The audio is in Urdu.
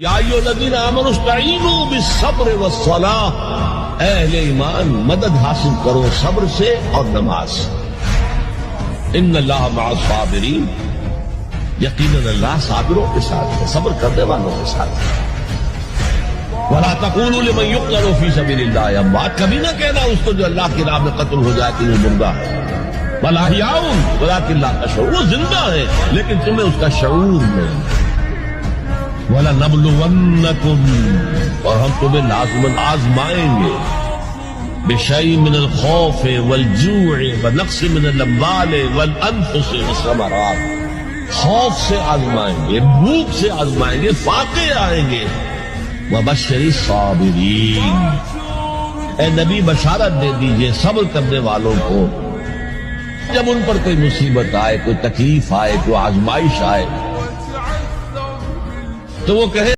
یا ایھا الذین آمنوا استعینوا بالصبر والصلاۃ، اے اہل ایمان مدد حاصل کرو صبر سے اور نماز سے۔ ان اللہ مع الصابرین، یقیناً اللہ صابروں کے ساتھ ہے، صبر کرنے والوں کے ساتھ ہے۔ وَلَا تَقُولُوا لِمَن يُقْتَلُ فِي سَبِيلِ اللَّهِ اموات، کبھی نہ کہنا اس کو جو اللہ کی راہ میں قتل ہو جائے کہ وہ مردہ ہے۔ بل احیاء ولکن لا تشعرون، وہ زندہ ہے لیکن تمہیں اس کا شعور نہیں۔ وَلَنَبْلُوَنَّكُمْ، اور ہم تمہیں لازماً آزمائیں گے، بِشَيْءٍ مِّنَ الْخَوْفِ وَالْجُوعِ وَنَقْصٍ مِّنَ الْأَمْوَالِ وَالْأَنفُسِ وَالثَّمَرَاتِ، خوف سے آزمائیں گے، بھوک سے آزمائیں گے، فاقے آئیں گے۔ وَبَشِّرِ الصَّابِرِينَ، اے نبی بشارت دے دیجئے صبر کرنے والوں کو، جب ان پر کوئی مصیبت آئے، کوئی تکلیف آئے، کوئی آزمائش آئے تو وہ کہے